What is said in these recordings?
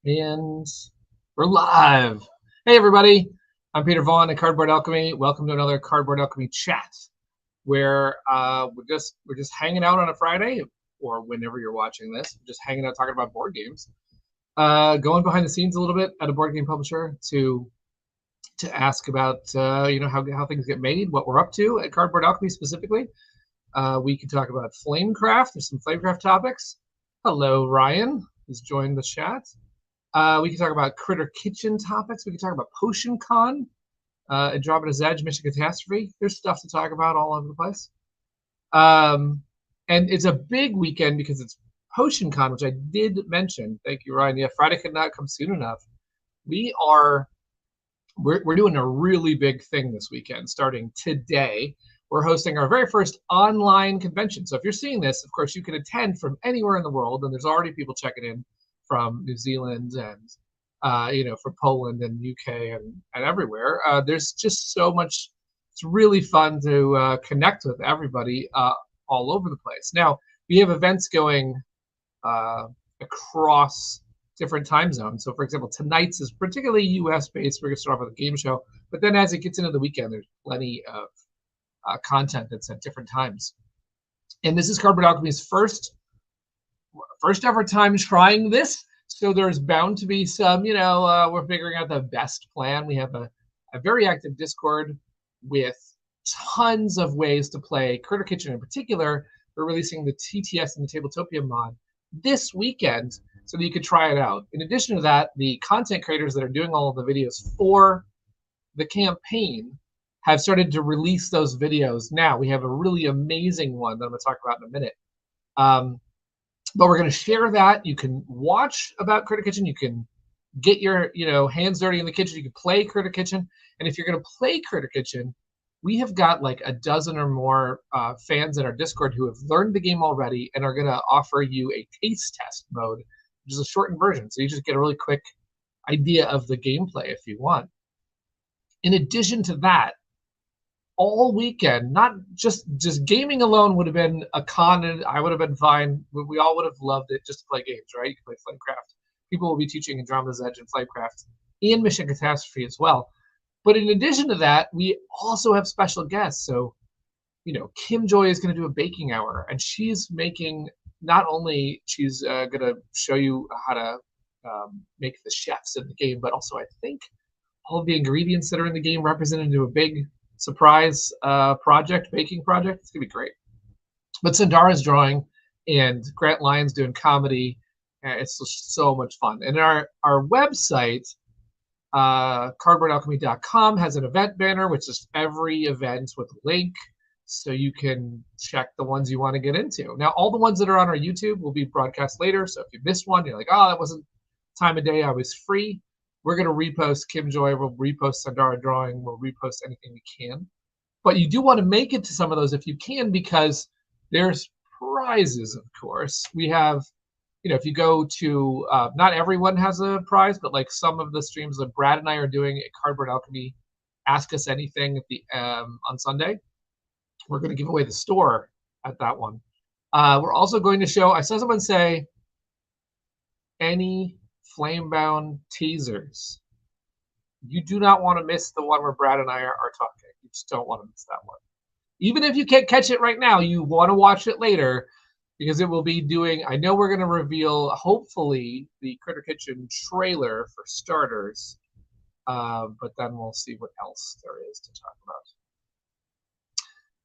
And we're live. Hey everybody, I'm Peter Vaughan at Cardboard Alchemy. Welcome to another Cardboard Alchemy chat, where we're just hanging out on a Friday, or whenever you're watching this, just hanging out talking about board games. Going behind the scenes a little bit at a board game publisher to ask about how things get made, what we're up to at Cardboard Alchemy specifically. We can talk about Flamecraft. There's some Flamecraft topics. Hello, Ryan, who's joined the chat. We can talk about Critter Kitchen topics. We can talk about Potion Con, Andromeda's Edge, Mission Catastrophe. There's stuff to talk about all over the place. And it's a big weekend because it's Potion Con, which I did mention. Thank you, Ryan. Yeah, Friday could not come soon enough. We're doing a really big thing this weekend, starting today. We're hosting our very first online convention. So if you're seeing this, of course, you can attend from anywhere in the world, and there's already people checking in from New Zealand and from Poland and UK and everywhere. There's just so much. It's really fun to connect with everybody all over the place. Now, we have events going across different time zones. So, for example, tonight's is particularly US based. We're going to start off with a game show, but then as it gets into the weekend, there's plenty of content that's at different times. And this is Cardboard Alchemy's first ever time trying this, so there's bound to be some, we're figuring out the best plan. We have a very active Discord with tons of ways to play Critter Kitchen. In particular, we're releasing the TTS and the Tabletopia mod this weekend so that you could try it out. In addition to that, the content creators that are doing all of the videos for the campaign have started to release those videos now. We have a really amazing one that I'm going to talk about in a minute. But we're going to share that. You can watch about Critter Kitchen. You can get your hands dirty in the kitchen. You can play Critter Kitchen. And if you're going to play Critter Kitchen, we have got like a dozen or more fans in our Discord who have learned the game already and are going to offer you a taste test mode, which is a shortened version. So you just get a really quick idea of the gameplay if you want. In addition to that, all weekend, not just gaming alone would have been a con, and I would have been fine. We all would have loved it just to play games, right? You can play Flamecraft. People will be teaching Andromeda's Edge and Flamecraft and Mission Catastrophe as well. But in addition to that, we also have special guests. So, Kim Joy is going to do a baking hour, and she's making, not only she's going to show you how to make the chefs in the game, but also I think all of the ingredients that are in the game represented into a big surprise baking project. It's gonna be great. But Sandara's drawing and Grant Lyon's doing comedy. It's just so much fun. And our website, cardboardalchemy.com, has an event banner, which is every event with a link, so you can check the ones you want to get into. Now, all the ones that are on our YouTube will be broadcast later. So if you missed one, you're like, oh, that wasn't time of day I was free. We're going to repost Kim Joy. We'll repost Sandara Drawing. We'll repost anything we can. But you do want to make it to some of those if you can, because there's prizes, of course. We have, if you go to, not everyone has a prize, but like some of the streams that Brad and I are doing at Cardboard Alchemy, Ask Us Anything at the on Sunday. We're going to give away the store at that one. We're also going to show, I saw someone say, any Flamebound teasers. You do not want to miss the one where Brad and I are talking. You just don't want to miss that one. Even if you can't catch it right now, you want to watch it later, because it will be doing, I know we're going to reveal, hopefully, the Critter Kitchen trailer for starters, but then we'll see what else there is to talk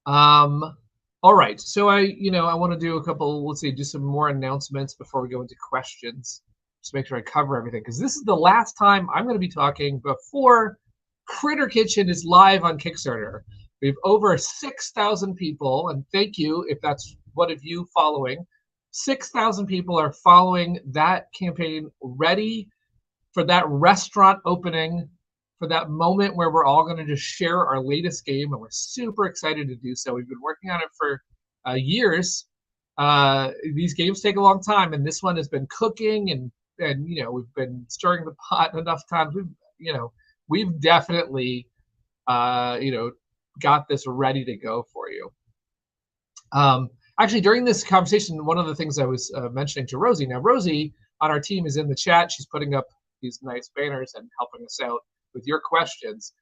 about. All right, so I want to do a couple, do some more announcements before we go into questions. Just make sure I cover everything, because this is the last time I'm going to be talking before Critter Kitchen is live on Kickstarter. We have over 6,000 people, and thank you if that's one of you following. 6,000 people are following that campaign, ready for that restaurant opening, for that moment where we're all going to just share our latest game, and we're super excited to do so. We've been working on it for years. These games take a long time, and this one has been cooking and we've been stirring the pot enough times. We've definitely got this ready to go for you. Actually, during this conversation, one of the things I was mentioning to Rosie. Now, Rosie, on our team is in the chat. She's putting up these nice banners and helping us out with your questions.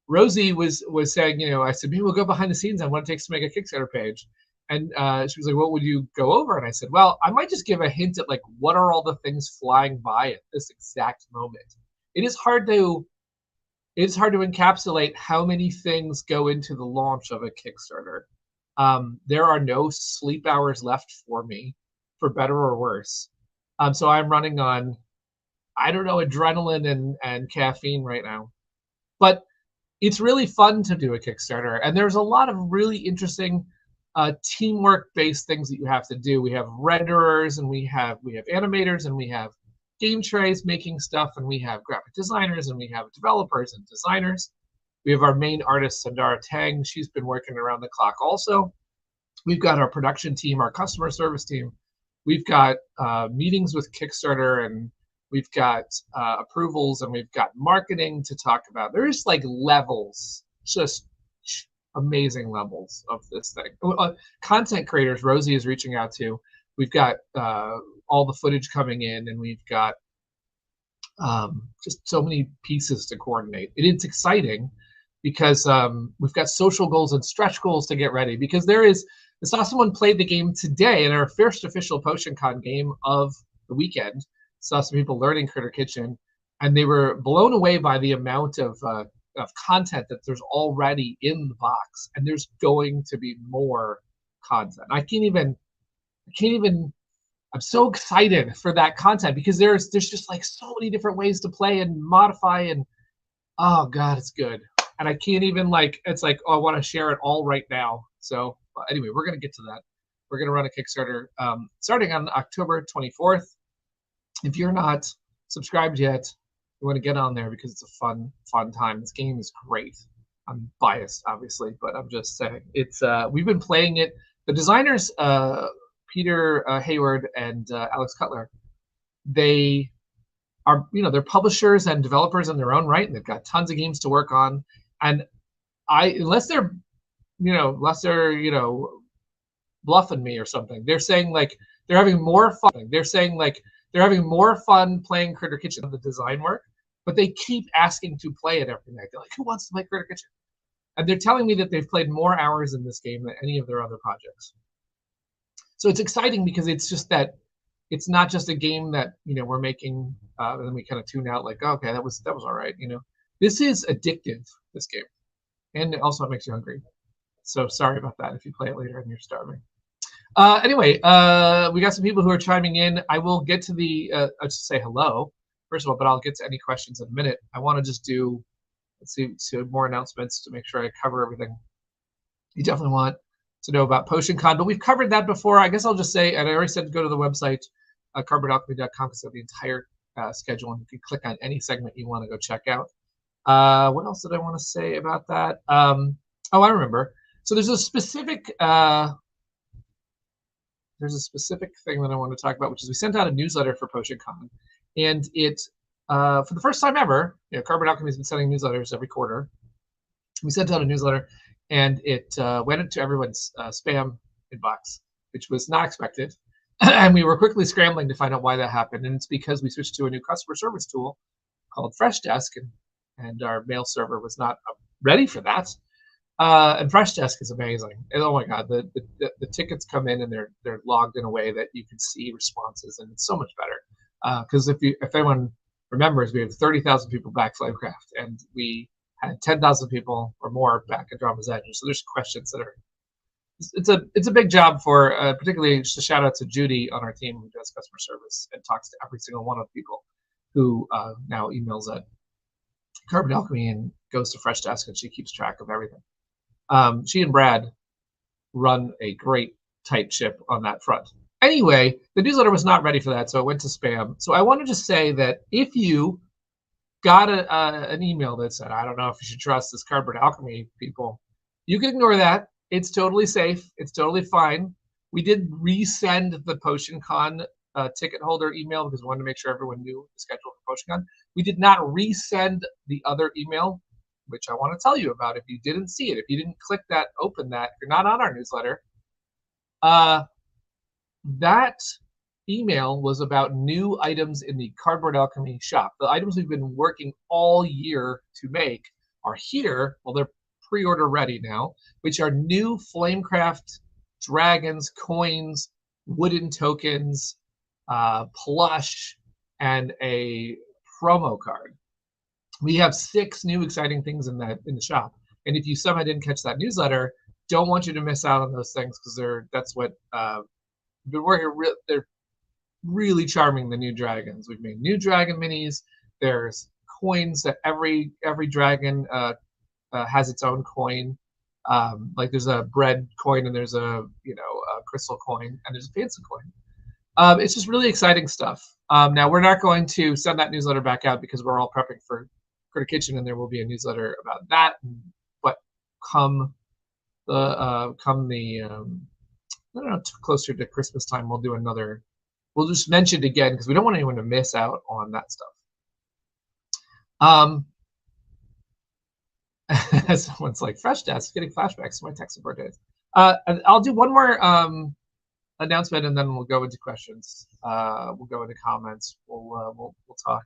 Rosie was saying, I said, maybe we'll go behind the scenes on what it takes to make a Kickstarter page. And she was like, what would you go over? And I said, well, I might just give a hint at like, what are all the things flying by at this exact moment? It is hard to encapsulate how many things go into the launch of a Kickstarter. There are no sleep hours left for me, for better or worse. So I'm running on, I don't know, adrenaline and caffeine right now. But it's really fun to do a Kickstarter, and there's a lot of really interesting teamwork-based things that you have to do. We have renderers, and we have animators, and we have game trays making stuff, and we have graphic designers, and we have developers and designers. We have our main artist, Sandara Tang. She's been working around the clock also. We've got our production team, our customer service team. We've got meetings with Kickstarter, and we've got approvals, and we've got marketing to talk about. There's like levels, just amazing levels of this thing. Content creators, Rosie is reaching out to. We've got all the footage coming in, and we've got just so many pieces to coordinate. It's exciting because we've got social goals and stretch goals to get ready, because I saw someone play the game today in our first official PotionCon game of the weekend. Saw some people learning Critter Kitchen, and they were blown away by the amount of content that there's already in the box, and there's going to be more content. I'm so excited for that content, because there's just like so many different ways to play and modify, and oh god, it's good. And I can't even it's like, oh, I want to share it all right now. So anyway, we're gonna get to that. We're gonna run a Kickstarter starting on October 24th. If you're not subscribed yet, you want to get on there, because it's a fun time. This game is great. I'm biased, obviously, but I'm just saying it's. We've been playing it. The designers, Peter Hayward and Alex Cutler, they are, they're publishers and developers in their own right, and they've got tons of games to work on. And unless they're bluffing me or something, they're saying like they're having more fun. They're having more fun playing Critter Kitchen than the design work, but they keep asking to play it every night. They're like, who wants to play Critter Kitchen? And they're telling me that they've played more hours in this game than any of their other projects. So it's exciting, because it's just that it's not just a game that we're making and then we kind of tune out like, oh, okay, that was all right. This is addictive, this game, and also it makes you hungry. So sorry about that if you play it later and you're starving. Anyway, we got some people who are chiming in. I will get to I'll just say hello, first of all, but I'll get to any questions in a minute. I want to just do, let's see, more announcements to make sure I cover everything. You definitely want to know about PotionCon, but we've covered that before. I guess I'll just say, and I already said to go to the website, cardboardalchemy.com, because of the entire schedule, and you can click on any segment you want to go check out. What else did I want to say about that? Oh, I remember. So there's a specific thing that I want to talk about, which is we sent out a newsletter for PotionCon, and it for the first time ever, Cardboard Alchemy has been sending newsletters every quarter. We sent out a newsletter, and it went into everyone's spam inbox, which was not expected. And we were quickly scrambling to find out why that happened. And it's because we switched to a new customer service tool called Freshdesk, and our mail server was not ready for that. And Freshdesk is amazing. And oh my god, the tickets come in and they're logged in a way that you can see responses, and it's so much better. Because if anyone remembers, we have 30,000 people back Flamecraft, and we had 10,000 people or more back at Drama's Edge. So there's questions that are. It's a big job for particularly just a shout out to Judy on our team, who does customer service and talks to every single one of the people who now emails at Cardboard Alchemy and goes to Freshdesk, and she keeps track of everything. She and Brad run a great tight ship on that front. Anyway, the newsletter was not ready for that, so it went to spam. So I wanted to say that if you got an email that said, I don't know if you should trust this Cardboard Alchemy people, you can ignore that. It's totally safe. It's totally fine. We did resend the PotionCon ticket holder email because we wanted to make sure everyone knew the schedule for PotionCon. We did not resend the other email, which I want to tell you about. If you didn't see it, if you didn't click that, open that, if you're not on our newsletter, that email was about new items in the Cardboard Alchemy shop. The items we've been working all year to make are here. Well, they're pre-order ready now, which are new Flamecraft dragons, coins, wooden tokens, plush, and a promo card. We have 6 new exciting things in the shop. And if you somehow didn't catch that newsletter, don't want you to miss out on those things, because that's what we've been working. They're really charming, the new dragons. We've made new dragon minis. There's coins that every dragon has its own coin. Like there's a bread coin, and there's a crystal coin, and there's a fancy coin. It's just really exciting stuff. Now we're not going to send that newsletter back out because we're all prepping for Critter Kitchen, and there will be a newsletter about that. But come the I don't know, closer to Christmas time, we'll do another. We'll just mention it again because we don't want anyone to miss out on that stuff. Someone's like, fresh desk, getting flashbacks to my Texas birthdays. I'll do one more announcement, and then we'll go into questions. We'll go into comments. We'll talk.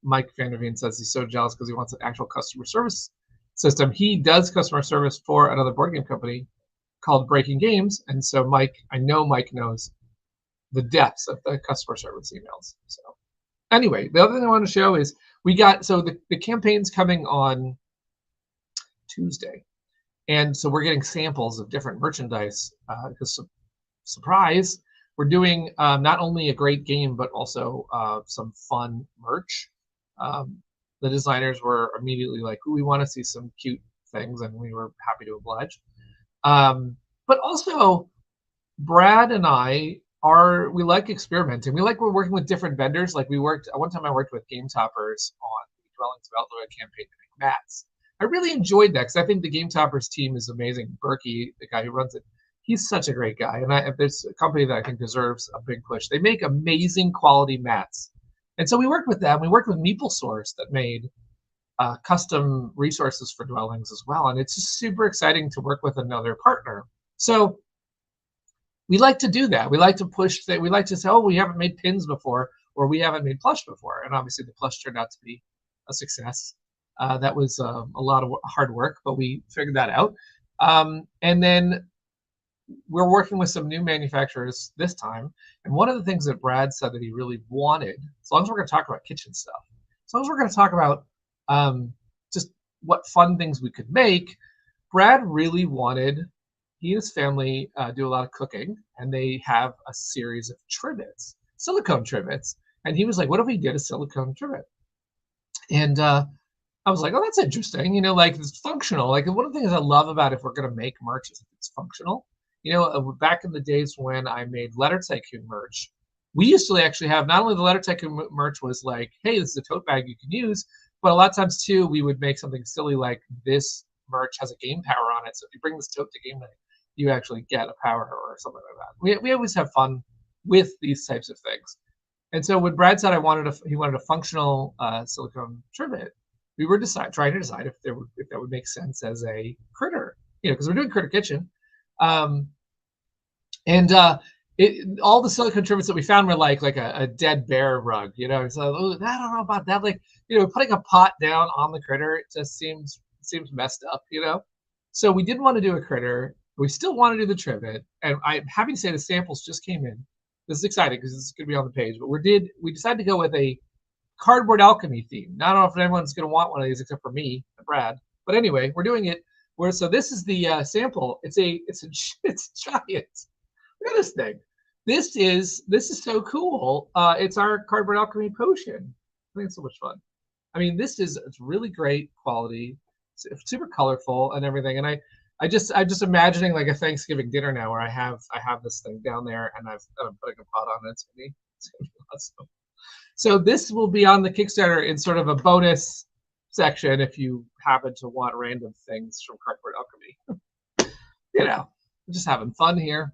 Mike Vanderveen says he's so jealous because he wants an actual customer service system. He does customer service for another board game company called Breaking Games, and so Mike, I know Mike knows the depths of the customer service emails. So anyway, the other thing I want to show is the campaign's coming on Tuesday, and so we're getting samples of different merchandise because surprise, we're doing not only a great game but also some fun merch. The designers were immediately like, we want to see some cute things, and we were happy to oblige. But also, Brad and I we like experimenting. We're working with different vendors. Like one time I worked with Game Toppers on the Dwellings of Outlaw campaign to make mats. I really enjoyed that because I think the Game Toppers team is amazing. Berkey, the guy who runs it, he's such a great guy. And if there's a company that I think deserves a big push, they make amazing quality mats. And so we worked with them. We worked with MeepleSource that made custom resources for Dwellings as well. And it's just super exciting to work with another partner. So we like to do that. We like to push that. We like to say, we haven't made pins before, or we haven't made plush before. And obviously the plush turned out to be a success. That was a lot of hard work, but we figured that out. And then we're working with some new manufacturers this time. And one of the things that Brad said that he really wanted, as long as we're going to talk about kitchen stuff, as long as we're going to talk about just what fun things we could make, Brad really wanted, he and his family do a lot of cooking, and they have a series of trivets, silicone trivets. And he was like, what if we did a silicone trivet? And I was like, that's interesting. Like it's functional. Like one of the things I love about if we're going to make merch is it's functional. Back in the days when I made Letter Tycoon merch, we used to actually have not only the Letter Tycoon merch was like, hey, this is a tote bag you can use, but a lot of times too, we would make something silly like this merch has a game power on it. So if you bring this tote to game night, you actually get a power or something like that. We always have fun with these types of things. And so when Brad said he wanted a functional silicone trivet, we were trying to decide if that would make sense as a critter, because we're doing Critter Kitchen. All the silicone trivets that we found were like a dead bear rug, So I don't know about that. Like, putting a pot down on the critter, it just seems messed up, So we didn't want to do a critter. We still want to do the trivet, and I'm happy to say the samples just came in. This is exciting because it's going to be on the page. But we decided to go with a Cardboard Alchemy theme. Now, I don't know if anyone's going to want one of these except for me and Brad. But anyway, we're doing it. So this is the sample. It's giant. Look at this thing. This is so cool. It's our Cardboard Alchemy potion. I think it's so much fun. I mean, it's really great quality. It's super colorful and everything. And I'm just imagining like a Thanksgiving dinner now where I have this thing down there and I'm putting a pot on it. It's gonna be awesome. So this will be on the Kickstarter in sort of a bonus section if you happen to want random things from Cardboard Alchemy. Just having fun here.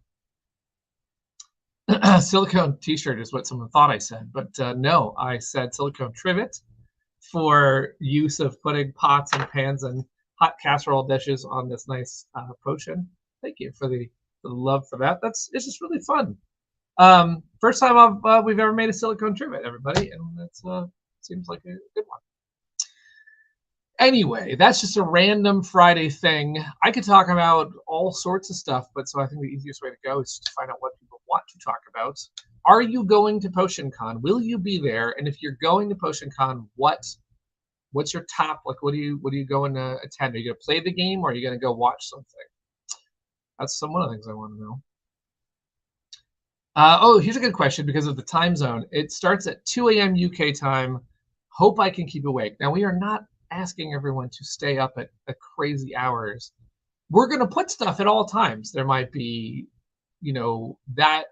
Silicone t-shirt is what someone thought I said, but no, I said silicone trivet for use of putting pots and pans and hot casserole dishes on this nice potion. Thank you for the love for that. It's just really fun. First time we've ever made a silicone trivet, everybody, and that's seems like a good one. Anyway, that's just a random Friday thing. I could talk about all sorts of stuff, but so I think the easiest way to go is to find out what people want to talk about. Are you going to PotionCon? Will you be there? And if you're going to PotionCon, what's your top? Like, what are you going to attend? Are you going to play the game, or are you going to go watch something? That's one of the things I want to know. Oh, here's a good question because of the time zone. It starts at 2 a.m. UK time. Hope I can keep awake. Now, we are not asking everyone to stay up at crazy hours. We're going to put stuff at all times. There might be, that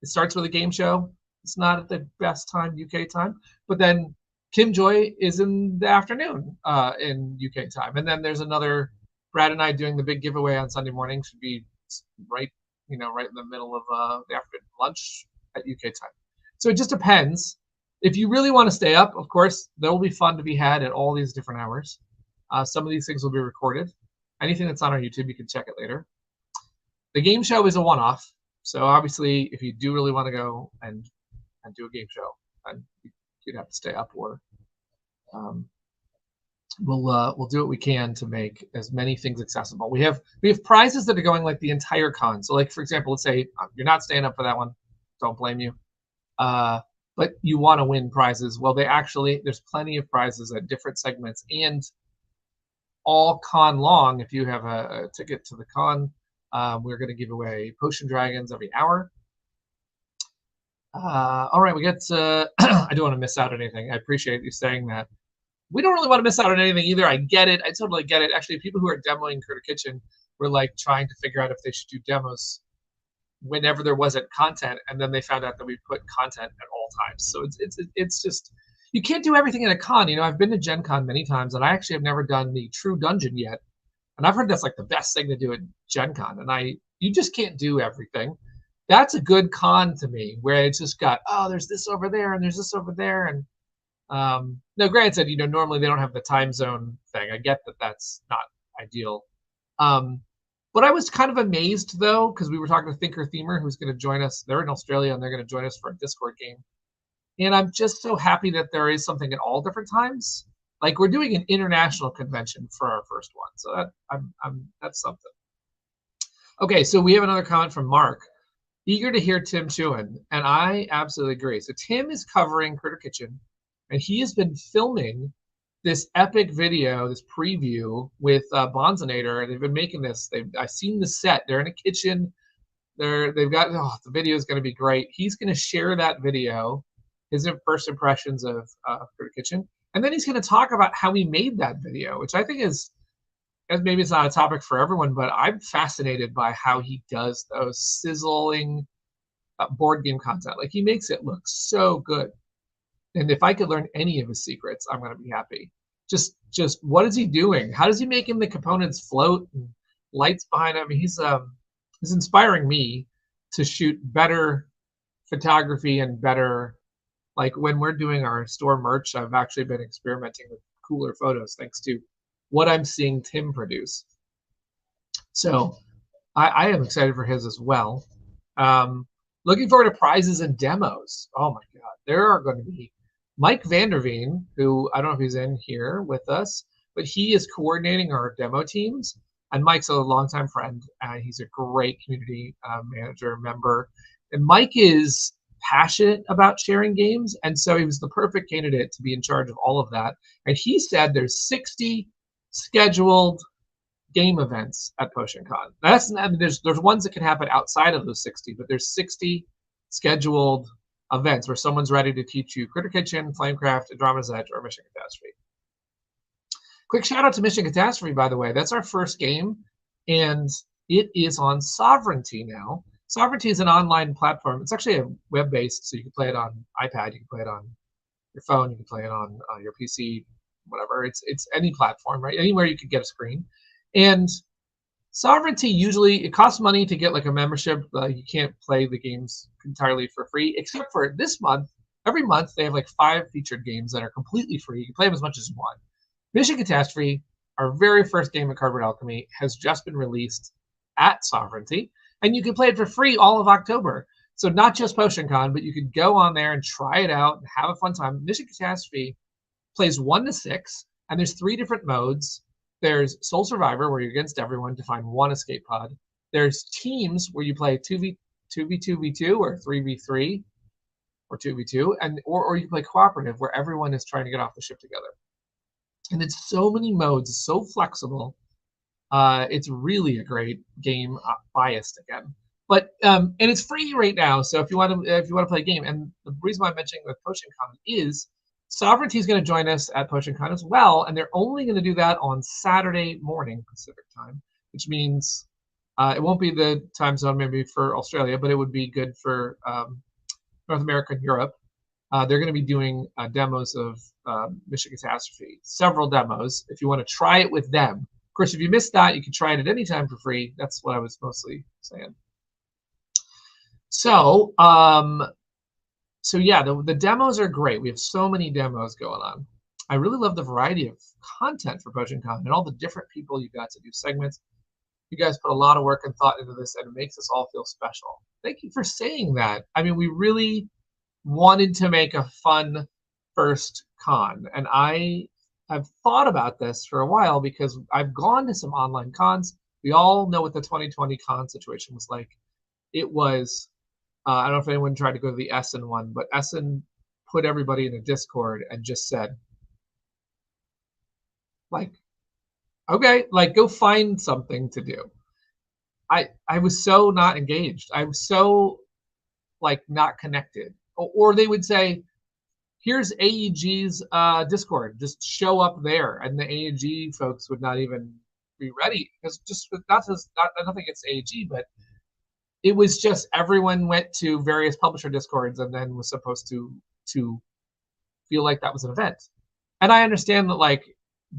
it starts with a game show. It's not at the best time, UK time. But then Kim Joy is in the afternoon in UK time. And then there's another, Brad and I doing the big giveaway on Sunday morning should be right in the middle of the afternoon lunch at UK time. So it just depends. If you really want to stay up, of course, there will be fun to be had at all these different hours. Some of these things will be recorded. Anything that's on our YouTube, you can check it later. The game show is a one-off. So obviously, if you do really want to go and do a game show, then you'd have to stay up, or we'll do what we can to make as many things accessible. We have prizes that are going like the entire con. So like, for example, let's say you're not staying up for that one. Don't blame you. But you want to win prizes. Well, there's plenty of prizes at different segments, and all con long. If you have a ticket to the con, we're going to give away potion dragons every hour. All right, we get I don't want to miss out on anything. I appreciate you saying that. We don't really want to miss out on anything either. I get it. I totally get it. Actually, people who are demoing Critter Kitchen were like trying to figure out if they should do demos whenever there wasn't content, and then they found out that we put content at all times. So it's just, you can't do everything in a con. I've been to Gen Con many times, and I actually have never done the True Dungeon yet, and I've heard that's like the best thing to do at Gen Con. And you just can't do everything. That's a good con to me, where it's just got, there's this over there and there's this over there, and now granted, normally they don't have the time zone thing. I get that that's not ideal. But I was kind of amazed, though, because we were talking to Thinker Themer, who's going to join us. They're in Australia, and they're going to join us for a Discord game. And I'm just so happy that there is something at all different times. Like, we're doing an international convention for our first one. So that's something. Okay, so we have another comment from Mark. Eager to hear Tim chewing. And I absolutely agree. So Tim is covering Critter Kitchen, and he has been filming this epic video, this preview with Bonzinator. They've been making this. I've seen the set. They're in a kitchen. They've got the video is going to be great. He's going to share that video, his first impressions of Critter Kitchen, and then he's going to talk about how he made that video, which I think is, as maybe it's not a topic for everyone, but I'm fascinated by how he does those sizzling board game content. Like, he makes it look so good. And if I could learn any of his secrets, I'm going to be happy. Just what is he doing? How does he make the components float and lights behind him? He's inspiring me to shoot better photography and better, like when we're doing our store merch, I've actually been experimenting with cooler photos thanks to what I'm seeing Tim produce. So I am excited for his as well. Looking forward to prizes and demos. Oh my God, there are going to be Mike Vanderveen, who I don't know if he's in here with us, but he is coordinating our demo teams. And Mike's a longtime friend, and he's a great community manager member. And Mike is passionate about sharing games, and so he was the perfect candidate to be in charge of all of that. And he said there's 60 scheduled game events at PotionCon. There's ones that can happen outside of those 60, but there's 60 scheduled events where someone's ready to teach you Critter Kitchen, Flamecraft, Andromeda's Edge, or Mission Catastrophe. Quick shout out to Mission Catastrophe, by the way. That's our first game, and it is on Sovereignty now. Sovereignty is an online platform. It's actually a web-based, so you can play it on iPad, you can play it on your phone, you can play it on your PC, whatever. It's any platform, right? Anywhere you could get a screen. And Sovereignty, usually it costs money to get like a membership. You can't play the games entirely for free, except for this month. Every month they have like 5 featured games that are completely free. You can play them as much as you want. Mission Catastrophe, our very first game at Cardboard Alchemy, has just been released at Sovereignty, and you can play it for free all of October. So not just PotionCon, but you could go on there and try it out and have a fun time. Mission Catastrophe plays 1 to 6, and there's 3 different modes. There's Sole Survivor, where you're against everyone to find 1 escape pod. There's Teams, where you play 2v2v2 or 3v3 or 2v2, or you play Cooperative, where everyone is trying to get off the ship together. And it's so many modes, it's so flexible. It's really a great game. Biased again, but and it's free right now. So if you want to play a game, and the reason why I'm mentioning the PotionCon is Sovereignty is going to join us at PotionCon as well, and they're only going to do that on Saturday morning Pacific time, which means it won't be the time zone maybe for Australia, but it would be good for North America and Europe. They're going to be doing demos of Mission Catastrophe, several demos. If you want to try it with them, of course, if you missed that, you can try it at any time for free. That's what I was mostly saying. So, so yeah, the demos are great. We have so many demos going on. I really love the variety of content for PotionCon and all the different people you got to do segments. You guys put a lot of work and thought into this, and it makes us all feel special. Thank you for saying that. I mean, we really wanted to make a fun first con, and I've thought about this for a while because I've gone to some online cons. We all know what the 2020 con situation was like. It was, I don't know if anyone tried to go to the Essen one, but Essen put everybody in a Discord and just said, like, okay, like, go find something to do. I was so not engaged. I was so, like, not connected. Or they would say, here's AEG's Discord. Just show up there, and the AEG folks would not even be ready. Because just nothing against AEG, but it was just everyone went to various publisher Discords and then was supposed to feel like that was an event. And I understand that, like,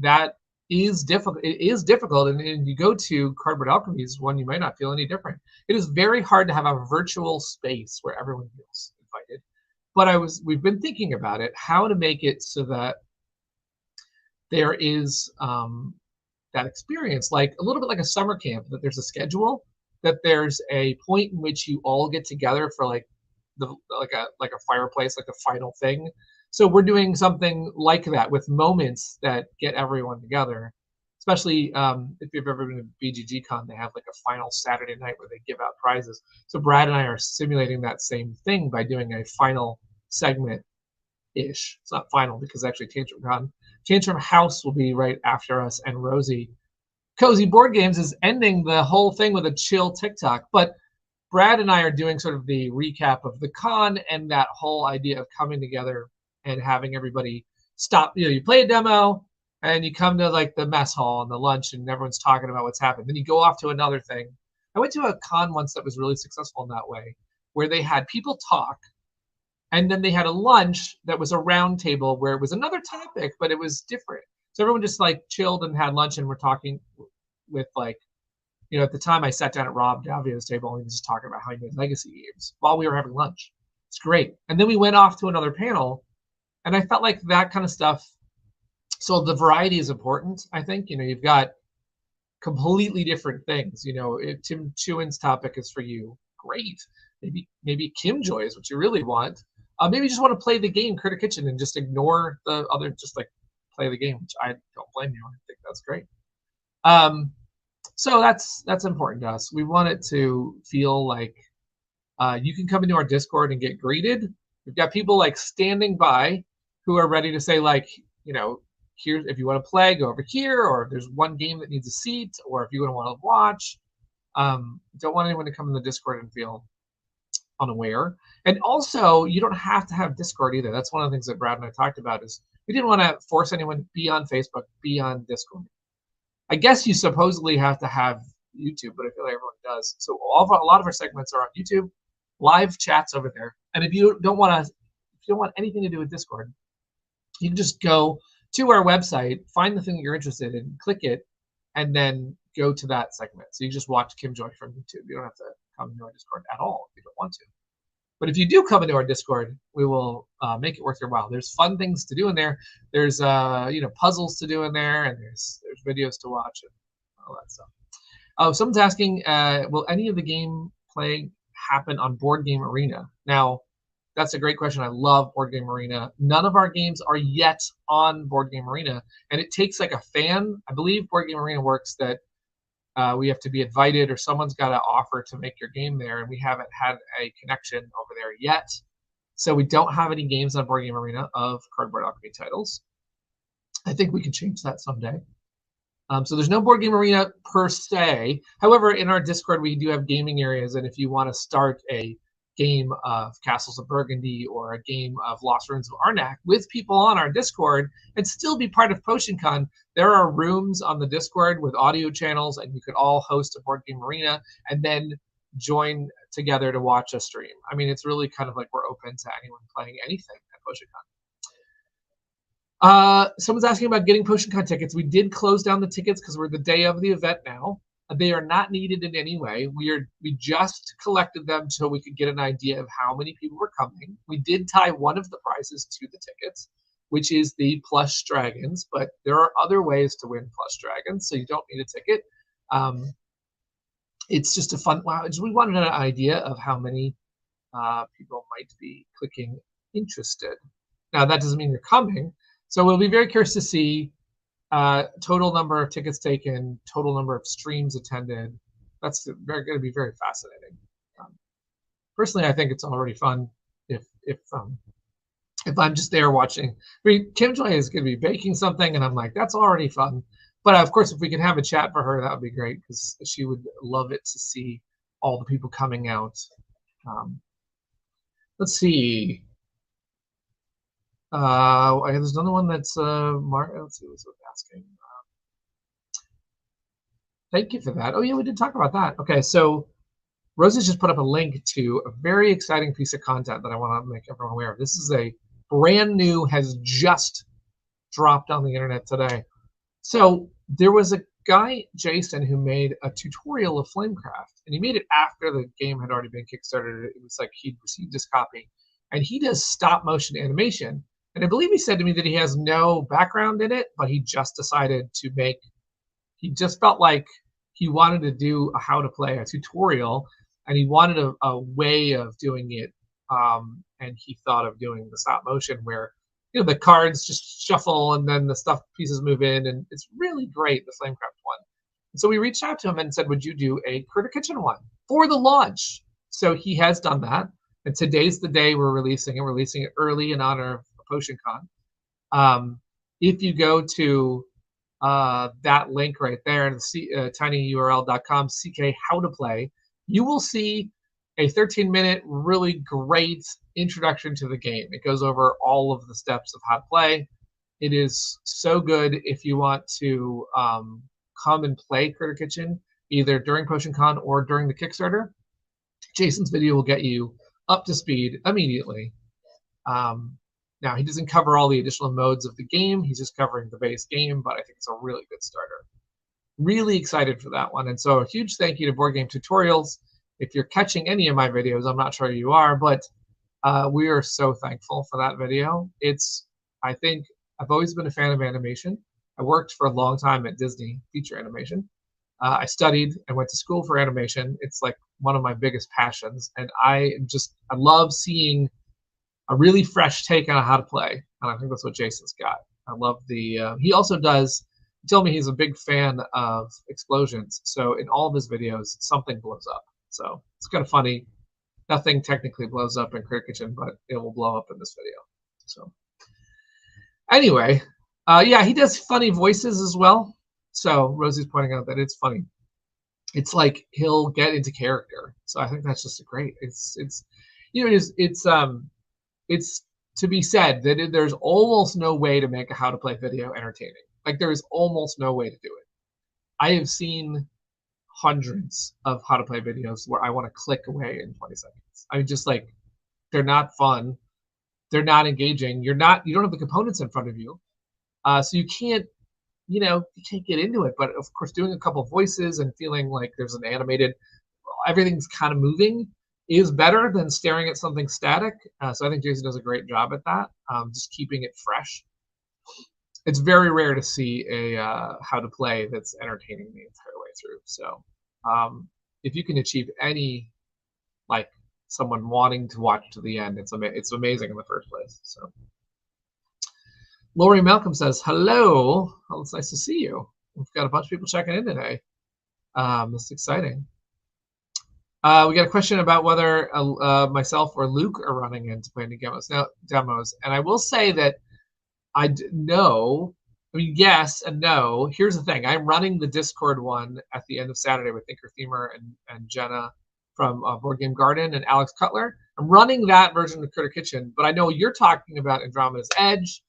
that is difficult. It is difficult, and you go to Cardboard Alchemy's one, you might not feel any different. It is very hard to have a virtual space where everyone feels invited. But we've been thinking about it, how to make it so that there is that experience, like a little bit like a summer camp, that there's a schedule, that there's a point in which you all get together for like a fireplace, like the final thing. So we're doing something like that with moments that get everyone together. Especially if you've ever been to BGG-Con, they have like a final Saturday night where they give out prizes. So Brad and I are simulating that same thing by doing a final segment-ish. It's not final because actually Tantrum House will be right after us, and Rosie Cozy Board Games is ending the whole thing with a chill TikTok. But Brad and I are doing sort of the recap of the con and that whole idea of coming together and having everybody stop. You play a demo, and you come to like the mess hall and the lunch, and everyone's talking about what's happened. Then you go off to another thing. I went to a con once that was really successful in that way, where they had people talk, and then they had a lunch that was a round table where it was another topic, but it was different. So everyone just like chilled and had lunch, and we're talking with like, at the time I sat down at Rob Davio's table and he was just talking about how he made legacy games while we were having lunch. It's great. And then we went off to another panel, and I felt like that kind of stuff. So the variety is important, I think. You've got completely different things. If Tim Chewin's topic is for you, great. Maybe Kim Joy is what you really want. Maybe you just want to play the game Critter Kitchen and just ignore the other, just like play the game, which I don't blame you. I think that's great. So that's important to us. We want it to feel like you can come into our Discord and get greeted. We've got people like standing by who are ready to say, like, here's, if you want to play, go over here, or if there's one game that needs a seat, or if you want to watch. Don't want anyone to come in the Discord and feel unaware. And also, you don't have to have Discord either. That's one of the things that Brad and I talked about, is we didn't want to force anyone to be on Facebook, be on Discord. I guess you supposedly have to have YouTube, but I feel like everyone does. So a lot of our segments are on YouTube, live chats over there. And if you don't want anything to do with Discord, you can just go to our website, find the thing that you're interested in, click it, and then go to that segment. So you just watch Kim Joy from YouTube. You don't have to come into our Discord at all if you don't want to. But if you do come into our Discord, we will make it worth your while. There's fun things to do in there. There's puzzles to do in there, and there's videos to watch and all that stuff. Someone's asking, will any of the gameplay happen on Board Game Arena. Now, that's a great question. I love Board Game Arena. None of our games are yet on Board Game Arena, and it takes like a fan. I believe Board Game Arena works that we have to be invited or someone's got to offer to make your game there, and we haven't had a connection over there yet. So we don't have any games on Board Game Arena of Cardboard Alchemy titles. I think we can change that someday. So there's no Board Game Arena per se. However, in our Discord, we do have gaming areas, and if you want to start a game of Castles of Burgundy or a game of Lost Ruins of Arnak with people on our Discord and still be part of PotionCon, there are rooms on the Discord with audio channels, and you could all host a Board Game Arena and then join together to watch a stream. I mean, it's really kind of like we're open to anyone playing anything at PotionCon. Someone's asking about getting PotionCon tickets. We did close down the tickets because we're the day of the event now. They are not needed in any way. We just collected them so we could get an idea of how many people were coming. We did tie one of the prizes to the tickets, which is the plush dragons, but there are other ways to win plush dragons, so you don't need a ticket. It's just a fun. Wow, we wanted an idea of how many people might be clicking interested. Now that doesn't mean you're coming. So we'll be very curious to see total number of tickets taken, total number of streams attended. That's going to be very fascinating. Personally, I think it's already fun if I'm just there watching. I mean, Kim Joy is going to be baking something, and I'm like, that's already fun. But of course, if we could have a chat for her, that would be great because she would love it to see all the people coming out. Let's see. There's another one that's Mark. Let's see what's asking. Thank you for that. Oh yeah, we did talk about that. Okay, so Rosie's just put up a link to a very exciting piece of content that I want to make everyone aware of. This is a brand new, has just dropped on the internet today. So there was a guy, Jason, who made a tutorial of Flamecraft, and he made it after the game had already been Kickstarted. It was like he'd received his copy, and he does stop motion animation. And I believe he said to me that he has no background in it, but he just decided to make, he just felt like he wanted to do a how to play, a tutorial, and he wanted a way of doing it. And he thought of doing the stop motion where, you know, the cards just shuffle and then the stuff pieces move in, and it's really great, the Flamecraft one. And so we reached out to him and said, would you do a Critter Kitchen one for the launch? So he has done that. And today's the day we're releasing it. We're releasing it early in honor of PotionCon. If you go to that link right there, tinyurl.com, CK how to play, you will see a 13-minute, really great introduction to the game. It goes over all of the steps of how to play. It is so good if you want to come and play Critter Kitchen, either during PotionCon or during the Kickstarter. Jason's video will get you up to speed immediately. Now, he doesn't cover all the additional modes of the game. He's just covering the base game, but I think it's a really good starter. Really excited for that one. And so a huge thank you to Board Game Tutorials. If you're catching any of my videos, I'm not sure you are, but we are so thankful for that video. I think I've always been a fan of animation. I worked for a long time at Disney feature animation. I studied and went to school for animation. It's like one of my biggest passions. And I love seeing a really fresh take on how to play. And I think that's what Jason's got. I love he also does, he told me he's a big fan of explosions. So in all of his videos, something blows up. So it's kind of funny. Nothing technically blows up in Critter Kitchen, but it will blow up in this video. So anyway, yeah, he does funny voices as well. So Rosie's pointing out that it's funny. It's like he'll get into character. So I think that's just great. It's to be said that there's almost no way to make a how to play video entertaining. Like there is almost no way to do it. I have seen hundreds of how to play videos where I want to click away in 20 seconds. I mean, just like, they're not fun. They're not engaging. You don't have the components in front of you. So you can't get into it. But of course, doing a couple of voices and feeling like there's an animated, everything's kind of moving is better than staring at something static. So I think Jason does a great job at that, just keeping it fresh. It's very rare to see a how to play that's entertaining the entire way through. So if you can achieve any like someone wanting to watch to the end. It's amazing in the first place. So Lori Malcolm says, hello. Oh, it's nice to see you. We've got a bunch of people checking in today. It's exciting. We got a question about whether myself or Luke are running into playing demos. And I will say that yes and no. Here's the thing. I'm running the Discord one at the end of Saturday with Thinker Themer and Jenna from Board Game Garden and Alex Cutler. I'm running that version of Critter Kitchen, but I know you're talking about Andromeda's Edge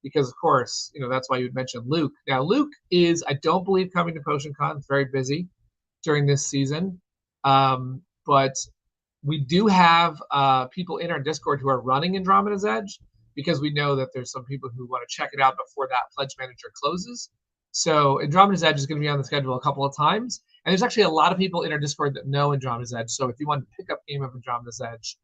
because, of course, that's why you would mention Luke. Now, Luke is, I don't believe, coming to PotionCon. It's very busy during this season. But we do have people in our Discord who are running Andromeda's Edge because we know that there's some people who want to check it out before that pledge manager closes. So Andromeda's Edge is going to be on the schedule a couple of times. And there's actually a lot of people in our Discord that know Andromeda's Edge. So if you want to pick up a game of Andromeda's Edge,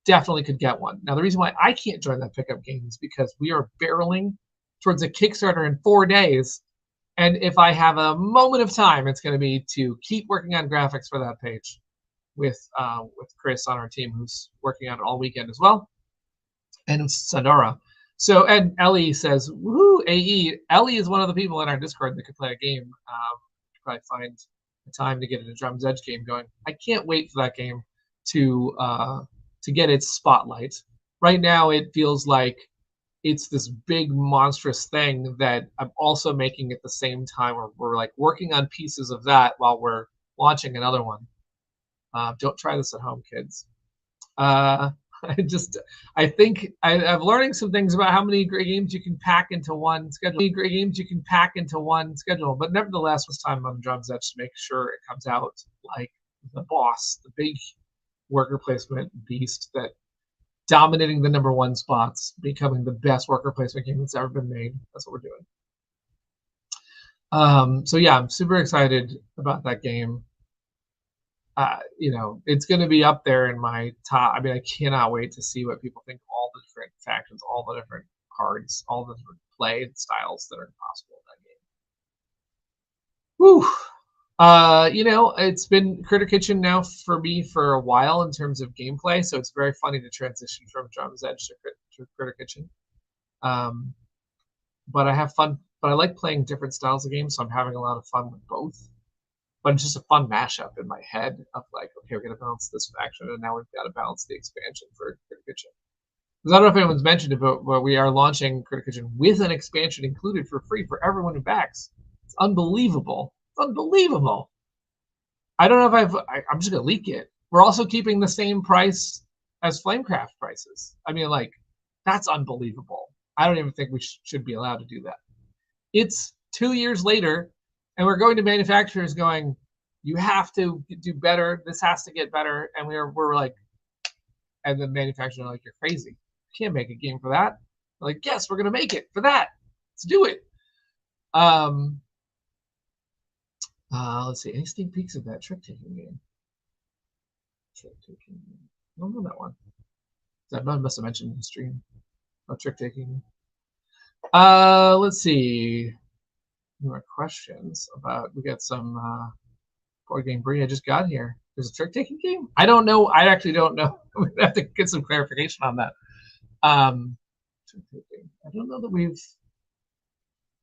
definitely could get one. Now, the reason why I can't join that pickup game is because we are barreling towards a Kickstarter in 4 days. And if I have a moment of time, it's going to be to keep working on graphics for that page with Chris on our team, who's working on it all weekend as well, and Sandora. So, and Ellie says, woohoo, AE. Ellie is one of the people in our Discord that could play a game. Probably find the time to get an Andromeda's Edge game going. I can't wait for that game to get its spotlight. Right now, it feels like it's this big monstrous thing that I'm also making at the same time, where we're like working on pieces of that while we're launching another one. Don't try this at home, kids. I think I'm learning some things about how many great games you can pack into one schedule. But nevertheless, it's time on Andromeda's Edge to make sure it comes out like the boss, the big worker placement beast that dominating the #1 spots, becoming the best worker placement game that's ever been made. That's what we're doing. So yeah, I'm super excited about that game. It's going to be up there in my top. I mean, I cannot wait to see what people think of all the different factions, all the different cards, all the different play styles that are possible in that game. Whew. It's been Critter Kitchen now for me for a while in terms of gameplay, so it's very funny to transition from Andromeda's Edge to Critter Kitchen. But I have fun. But I like playing different styles of games, so I'm having a lot of fun with both. But it's just a fun mashup in my head of like, okay, we're going to balance this faction, and now we've got to balance the expansion for Critter Kitchen. Because I don't know if anyone's mentioned it, but we are launching Critter Kitchen with an expansion included for free for everyone who backs. It's unbelievable. It's unbelievable. I don't know if I'm just going to leak it. We're also keeping the same price as Flamecraft prices. I mean, like, that's unbelievable. I don't even think we should be allowed to do that. It's 2 years later, and we're going to manufacturers going, you have to do better. This has to get better. And we're like, and the manufacturers are like, you're crazy. You can't make a game for that. We're like, yes, we're going to make it for that. Let's do it. Let's see. Any sneak peeks of that trick-taking game? Trick-taking. I don't know that one. I must have mentioned in the stream. Oh, trick-taking. Let's see. More questions about. We got some board game Brie I just got here. There's a trick-taking game? I don't know. I actually don't know. We have to get some clarification on that. Trick-taking. I don't know that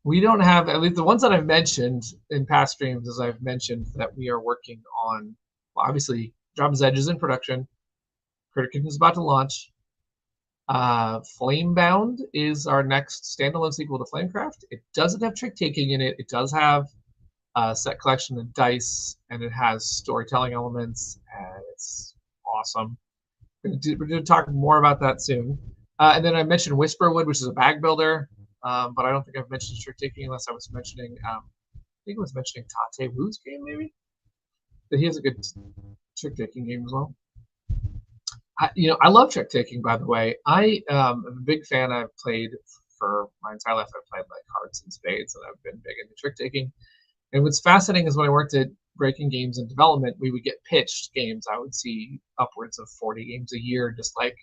we don't have, at least the ones that I've mentioned in past streams, as I've mentioned that we are working on. Well, obviously, Andromeda's Edge is in production. Critter Kitchen is about to launch. Flamebound is our next standalone sequel to Flamecraft. It doesn't have trick-taking in it. It does have a set collection of dice, and it has storytelling elements, and it's awesome. We're going to talk more about that soon. And then I mentioned Whisperwood, which is a bag builder. But I don't think I've mentioned trick-taking unless I was mentioning, I think I was mentioning Tate Wu's game, maybe? But he has a good trick-taking game as well. I love trick-taking, by the way. I am a big fan. I've played for my entire life. I've played like hearts and spades, and I've been big into trick-taking. And what's fascinating is when I worked at Breaking Games in development, we would get pitched games. I would see upwards of 40 games a year, just like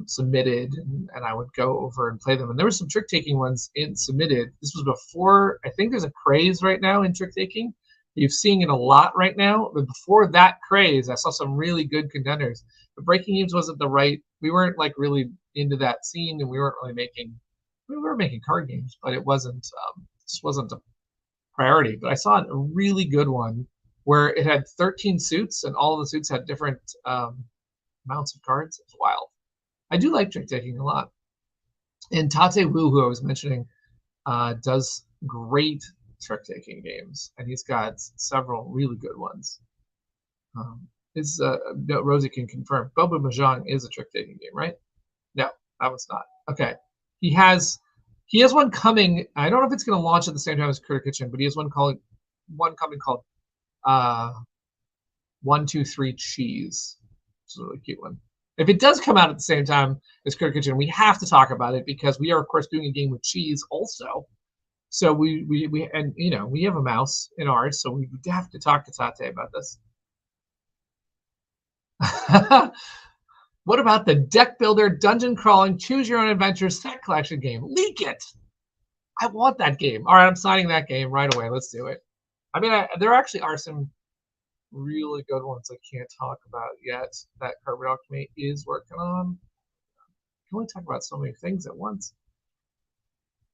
submitted, and I would go over and play them. And there were some trick-taking ones submitted. This was before, I think there's a craze right now in trick-taking You've seen it a lot right now, but before that craze, I saw some really good contenders. But Breaking Games wasn't the right. We weren't like really into that scene, and we weren't really making. We were making card games, but it wasn't. Just wasn't a priority. But I saw a really good one where it had 13 suits, and all of the suits had different amounts of cards. It's wild. I do like trick taking a lot. And Tate Wu, who I was mentioning, does great trick taking games, and he's got several really good ones. Rosie can confirm. Boba Mahjong is a trick taking game, right? No, that was not. Okay, he has one coming. I don't know if it's going to launch at the same time as Critter Kitchen, but he has one coming called 1, 2, 3 Cheese, which is a really cute one. If it does come out at the same time as Critter Kitchen, we have to talk about it because we are, of course, doing a game with cheese also. So we and you know we have a mouse in ours, so we have to talk to Tate about this. What about the deck builder, dungeon crawling, choose your own adventure set collection game? Leak it! I want that game. All right, I'm signing that game right away. Let's do it. I mean, there actually are some really good ones I can't talk about yet that Carbon Alchemy is working on. I can only talk about so many things at once.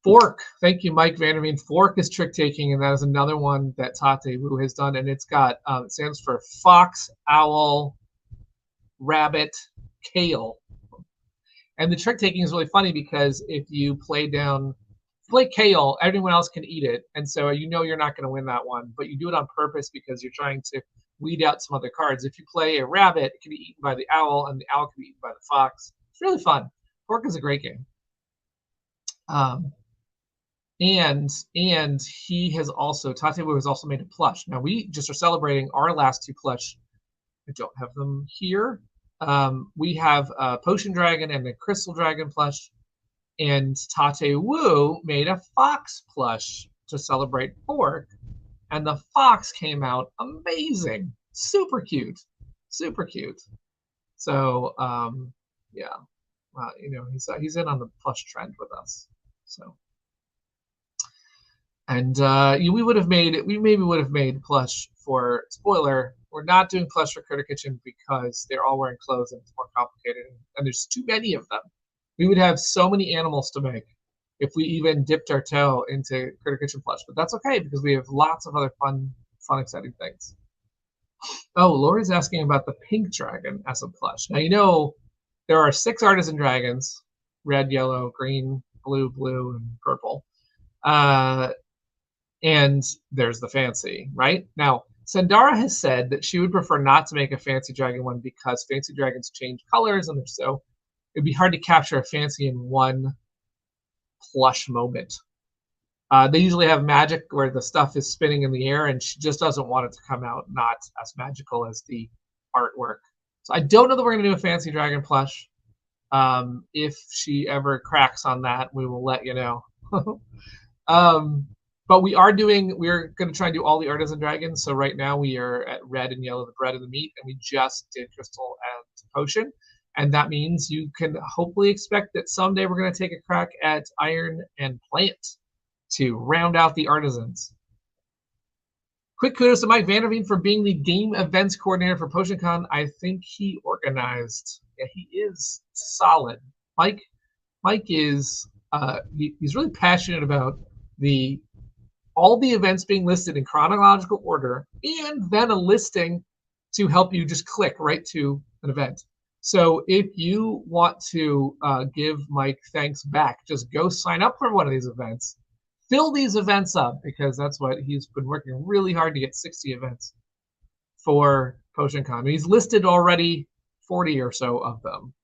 Fork. Thank you, Mike Vanderveen. Fork is trick taking, and that is another one that Tate Wu has done, and it's got it stands for Fox, Owl, Rabbit, Kale. And the trick taking is really funny because if you play kale, everyone else can eat it, and so you know you're not going to win that one, but you do it on purpose because you're trying to weed out some other cards. If you play a rabbit, it can be eaten by the owl, and the owl can be eaten by the fox. It's really fun. Fork is a great game. And he has also, Tate Wu has also made a plush. Now we just are celebrating our last 2 plush. I don't have them here. We have a Potion Dragon and a Crystal Dragon plush. And Tate Wu made a fox plush to celebrate Fork. And the fox came out amazing. Super cute. Super cute. So, yeah. You know, he's in on the plush trend with us. So. And we maybe would have made plush for, spoiler, we're not doing plush for Critter Kitchen because they're all wearing clothes and it's more complicated, and there's too many of them. We would have so many animals to make if we even dipped our toe into Critter Kitchen plush, but that's okay because we have lots of other fun, exciting things. Oh, Lori's asking about the pink dragon as a plush. Now, you know, there are 6 artisan dragons, red, yellow, green, blue, and purple. And there's the fancy, right? Now, Sandara has said that she would prefer not to make a fancy dragon one because fancy dragons change colors, and if so, it'd be hard to capture a fancy in one plush moment. They usually have magic where the stuff is spinning in the air, and she just doesn't want it to come out not as magical as the artwork. So I don't know that we're going to do a fancy dragon plush. If she ever cracks on that, we will let you know. But we're going to try and do all the artisan dragons. So right now we are at red and yellow, the bread and the meat, and we just did crystal and potion. And that means you can hopefully expect that someday we're going to take a crack at iron and plant to round out the artisans. Quick kudos to Mike Vanderveen for being the game events coordinator for PotionCon. I think he organized. Yeah, he is solid. Mike is he's really passionate about all the events being listed in chronological order, and then a listing to help you just click right to an event. So if you want to give Mike thanks back, just go sign up for one of these events. Fill these events up because that's what he's been working really hard to get 60 events for PotionCon. He's listed already 40 or so of them.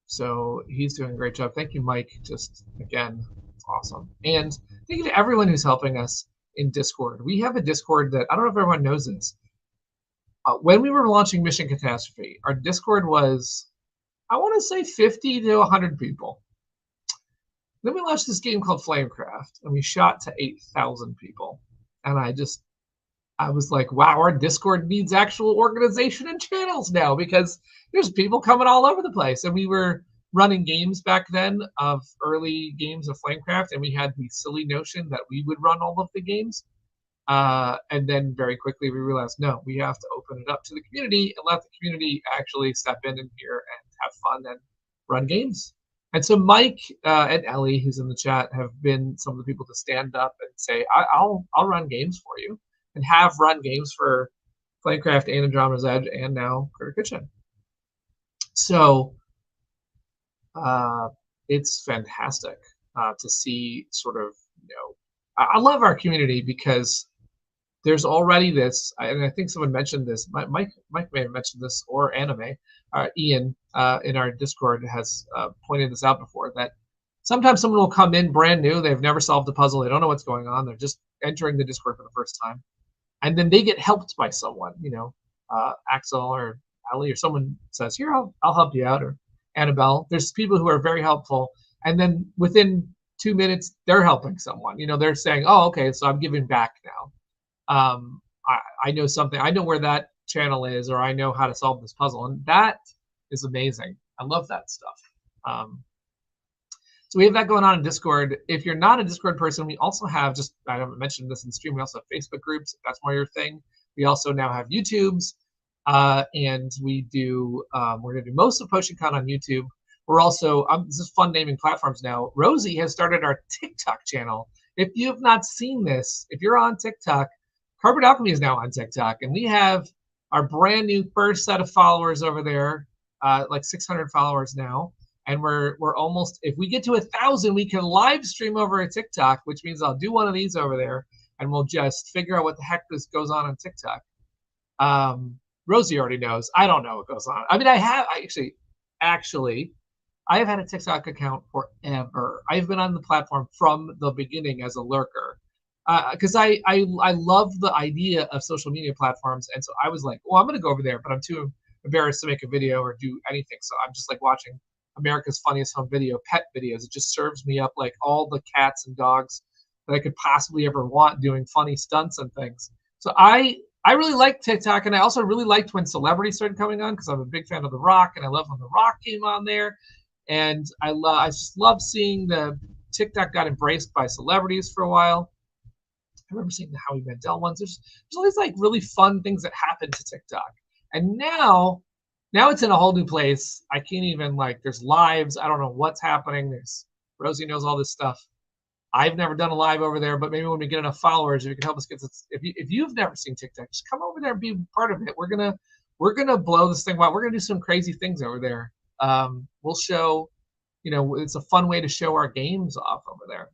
So he's doing a great job. Thank you, Mike. Just again, it's awesome. And thank you to everyone who's helping us in Discord. We have a Discord that I don't know if everyone knows this. When we were launching Mission Catastrophe, our Discord was, I want to say 50 to 100 people. Then we launched this game called Flamecraft, and we shot to 8,000 people. And I was like, wow, our Discord needs actual organization and channels now because there's people coming all over the place. And we were running games back then of early games of Flamecraft, and we had the silly notion that we would run all of the games. And then very quickly we realized, no, we have to open it up to the community and let the community actually step in here and have fun and run games. And so Mike and Ellie, who's in the chat, have been some of the people to stand up and say, I'll run games for you, and have run games for Flamecraft and Andromeda's Edge and now Critter Kitchen. So it's fantastic to see sort of, I love our community because there's already this, and I think someone mentioned this, Mike may have mentioned this, or Anime, Ian in our Discord has pointed this out before, that sometimes someone will come in brand new, they've never solved a puzzle, they don't know what's going on, they're just entering the Discord for the first time, and then they get helped by someone, Axel or Ellie or someone says, here, I'll help you out, or Annabelle. There's people who are very helpful, and then within 2 minutes, they're helping someone. They're saying, oh, okay, so I'm giving back now. I know something. I know where that channel is, or I know how to solve this puzzle, and that is amazing. I love that stuff. So we have that going on in Discord. If you're not a Discord person, we also have, I haven't mentioned this in stream, we also have Facebook groups, if that's more your thing. We also now have YouTubes, and we do, we're going to do most of PotionCon on YouTube. We're also, this is fun naming platforms now. Rosie has started our TikTok channel. If you have not seen this, if you're on TikTok, Carpet Alchemy is now on TikTok, and we have our brand new first set of followers over there, like 600 followers now. And we're almost, if we get to 1,000, we can live stream over at TikTok, which means I'll do one of these over there, and we'll just figure out what the heck this goes on TikTok. Rosie already knows. I don't know what goes on. I mean, I have actually, I have had a TikTok account forever. I've been on the platform from the beginning as a lurker, because I love the idea of social media platforms, and so I was like, well, I'm going to go over there, but I'm too embarrassed to make a video or do anything, so I'm just like watching America's Funniest Home Video pet videos. It just serves me up like all the cats and dogs that I could possibly ever want doing funny stunts and things. So I really like TikTok, and I also really liked when celebrities started coming on, because I'm a big fan of The Rock, and I love when The Rock came on there. And I just love seeing the TikTok got embraced by celebrities for a while. I remember seeing the Howie Mandel ones. There's all these like really fun things that happen to TikTok. And now it's in a whole new place. I can't even, there's lives. I don't know what's happening. Rosie knows all this stuff. I've never done a live over there, but maybe when we get enough followers, if you can help us get this, if you've never seen TikTok, just come over there and be part of it. We're gonna blow this thing out. We're gonna do some crazy things over there. We'll show, it's a fun way to show our games off over there.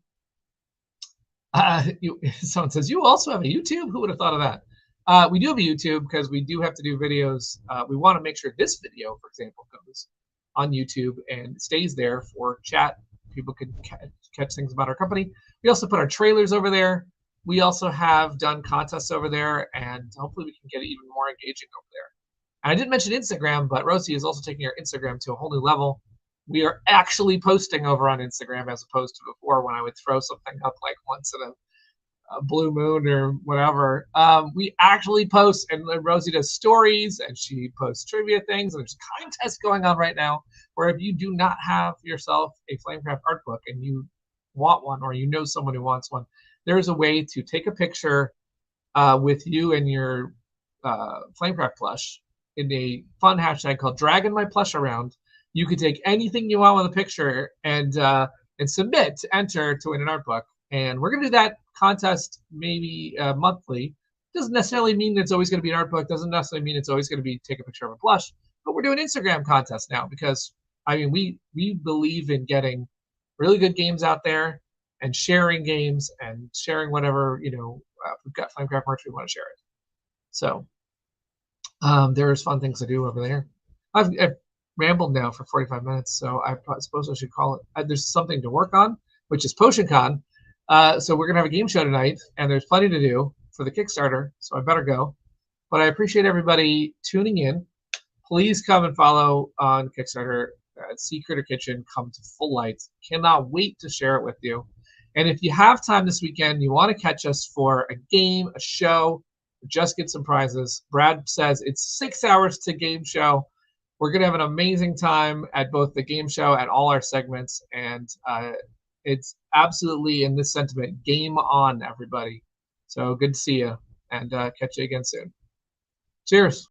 Someone says, you also have a YouTube? Who would have thought of that? We do have a YouTube because we do have to do videos. We want to make sure this video, for example, goes on YouTube and stays there for chat. People can catch things about our company. We also put our trailers over there. We also have done contests over there, and hopefully we can get it even more engaging over there. And I didn't mention Instagram, but Rosie is also taking our Instagram to a whole new level. We are actually posting over on Instagram as opposed to before when I would throw something up like once in a blue moon or whatever. We actually post, and Rosie does stories, and she posts trivia things, and there's a contest going on right now where if you do not have yourself a Flamecraft art book and you want one, or someone who wants one, there's a way to take a picture with you and your Flamecraft plush in a fun hashtag called Dragging My Plush Around. You can take anything you want with a picture and submit to enter to win an art book. And we're going to do that contest maybe monthly. Doesn't necessarily mean that it's always going to be an art book. Doesn't necessarily mean it's always going to be take a picture of a plush. But we're doing Instagram contests now because, we believe in getting really good games out there and sharing games and sharing whatever, if we've got Flamecraft merch, we want to share it. So there's fun things to do over there. I've rambled now for 45 minutes, so I suppose I should call it. There's something to work on, which is PotionCon. So we're going to have a game show tonight, and there's plenty to do for the Kickstarter, so I better go. But I appreciate everybody tuning in. Please come and follow on Kickstarter. See Critter Kitchen come to full light. Cannot wait to share it with you. And if you have time this weekend, you want to catch us for a game, a show, just get some prizes. Brad says it's 6 hours to game show. We're going to have an amazing time at both the game show and all our segments. And it's absolutely in this sentiment, game on, everybody. So good to see you, and catch you again soon. Cheers.